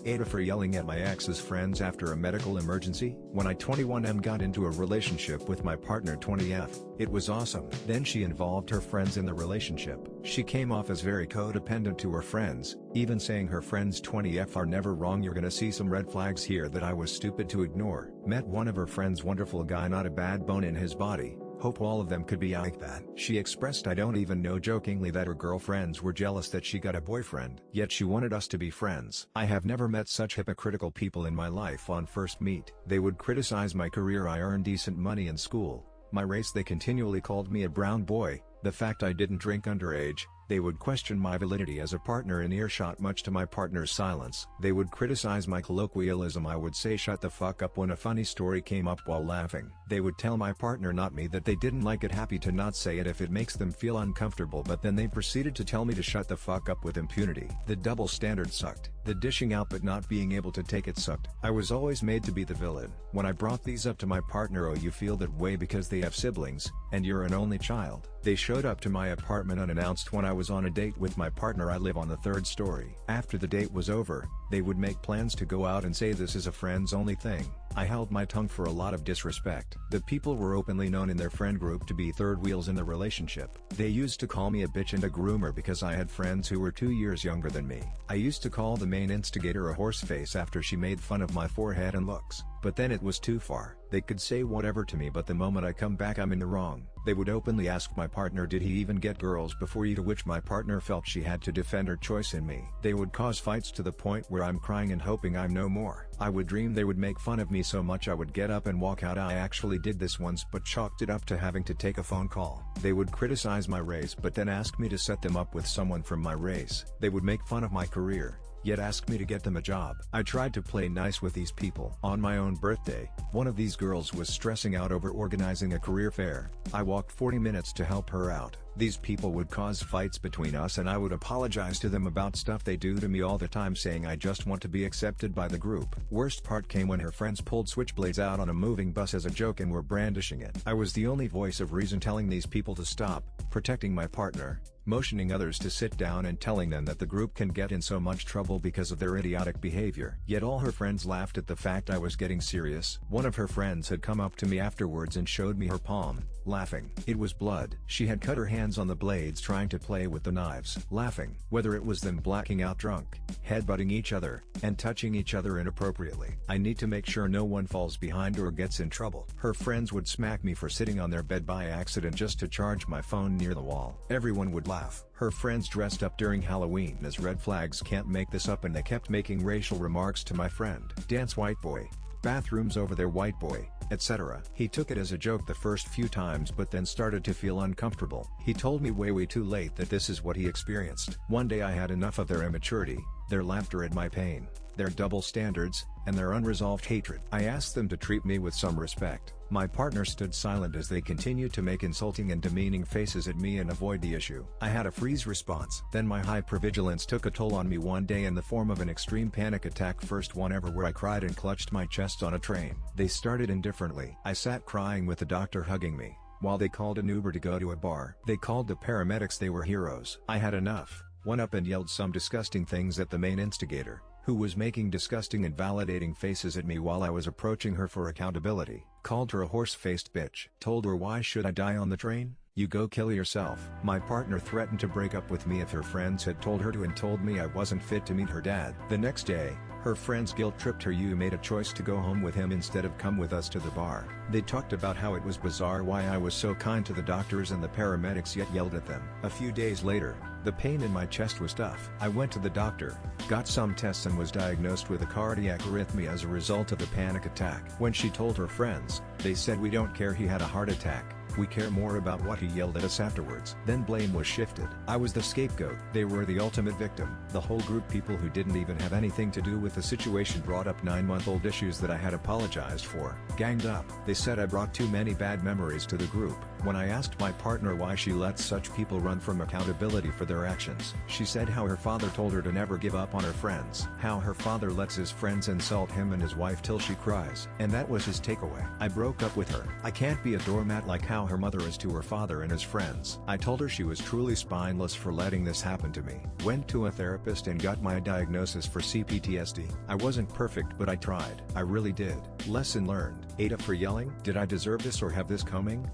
AITAH for yelling at my ex's friends after a medical emergency. When I 21M got into a relationship with my partner 20F, it was awesome. Then she involved her friends in the relationship. She came off as very codependent to her friends, even saying her friends 20F are never wrong. You're gonna see some red flags here that I was stupid to ignore. Met one of her friends, wonderful guy, not a bad bone in his body. Hope all of them could be like that. She expressed I don't even know jokingly that her girlfriends were jealous that she got a boyfriend. Yet she wanted us to be friends. I have never met such hypocritical people in my life. On first meet, they would criticize my career. I earned decent money in school. My race, they continually called me a brown boy. The fact I didn't drink underage. They would question my validity as a partner in earshot, much to my partner's silence. They would criticize my colloquialism. I would say shut the fuck up when a funny story came up while laughing. They would tell my partner, not me, that they didn't like it. Happy to not say it if it makes them feel uncomfortable, but then they proceeded to tell me to shut the fuck up with impunity. The double standard sucked. The dishing out but not being able to take it sucked. I was always made to be the villain. When I brought these up to my partner, oh, you feel that way because they have siblings, and you're an only child. They showed up to my apartment unannounced when I was on a date with my partner. I live on the 3rd story. After the date was over, they would make plans to go out and say this is a friends only thing. I held my tongue for a lot of disrespect. The people were openly known in their friend group to be third wheels in the relationship. They used to call me a bitch and a groomer because I had friends who were 2 years younger than me. I used to call the main instigator a horseface after she made fun of my forehead and looks. But then it was too far. They could say whatever to me, but the moment I come back I'm in the wrong. They would openly ask my partner did he even get girls before you, to which my partner felt she had to defend her choice in me. They would cause fights to the point where I'm crying and hoping I'm no more. I would dream they would make fun of me so much I would get up and walk out. I actually did this once but chalked it up to having to take a phone call. They would criticize my race but then ask me to set them up with someone from my race. They would make fun of my career, yet ask me to get them a job. I tried to play nice with these people. On my own birthday, one of these girls was stressing out over organizing a career fair. I walked 40 minutes to help her out. These people would cause fights between us and I would apologize to them about stuff they do to me all the time, saying I just want to be accepted by the group. Worst part came when her friends pulled switchblades out on a moving bus as a joke and were brandishing it. I was the only voice of reason, telling these people to stop, protecting my partner, motioning others to sit down and telling them that the group can get in so much trouble because of their idiotic behavior. Yet all her friends laughed at the fact I was getting serious. One of her friends had come up to me afterwards and showed me her palm, laughing. It was blood. She had cut her hands on the blades trying to play with the knives, laughing. Whether it was them blacking out drunk, headbutting each other, and touching each other inappropriately. I need to make sure no one falls behind or gets in trouble. Her friends would smack me for sitting on their bed by accident just to charge my phone near the wall. Everyone would laugh. Her friends dressed up during Halloween as red flags, can't make this up, and they kept making racial remarks to my friend. Dance white boy, bathrooms over there white boy, etc. He took it as a joke the first few times but then started to feel uncomfortable. He told me way too late that this is what he experienced. One day I had enough of their immaturity, their laughter at my pain, their double standards, and their unresolved hatred. I asked them to treat me with some respect. My partner stood silent as they continued to make insulting and demeaning faces at me and avoid the issue. I had a freeze response. Then my hypervigilance took a toll on me one day in the form of an extreme panic attack, first one ever, where I cried and clutched my chest on a train. They started indifferently. I sat crying with the doctor hugging me, while they called an Uber to go to a bar. They called the paramedics. They were heroes. I had enough, went up and yelled some disgusting things at the main instigator, who was making disgusting and validating faces at me while I was approaching her for accountability. Called her a horse-faced bitch. Told her, why should I die on the train? You go kill yourself. My partner threatened to break up with me if her friends had told her to, and told me I wasn't fit to meet her dad. The next day, her friends guilt-tripped her. You made a choice to go home with him instead of come with us to the bar. They talked about how it was bizarre why I was so kind to the doctors and the paramedics yet yelled at them. A few days later, the pain in my chest was tough. I went to the doctor, got some tests, and was diagnosed with a cardiac arrhythmia as a result of a panic attack. When she told her friends, they said, we don't care he had a heart attack. We care more about what he yelled at us afterwards. Then blame was shifted. I was the scapegoat. They were the ultimate victim. The whole group, people who didn't even have anything to do with the situation, brought up 9-month-old issues that I had apologized for. Ganged up. They said I brought too many bad memories to the group. When I asked my partner why she lets such people run from accountability for their actions, she said how her father told her to never give up on her friends. How her father lets his friends insult him and his wife till she cries. And that was his takeaway. I broke up with her. I can't be a doormat like how her mother is to her father and his friends. I told her she was truly spineless for letting this happen to me. Went to a therapist and got my diagnosis for CPTSD. I wasn't perfect, but I tried. I really did. Lesson learned. AITAH for yelling. Did I deserve this or have this coming?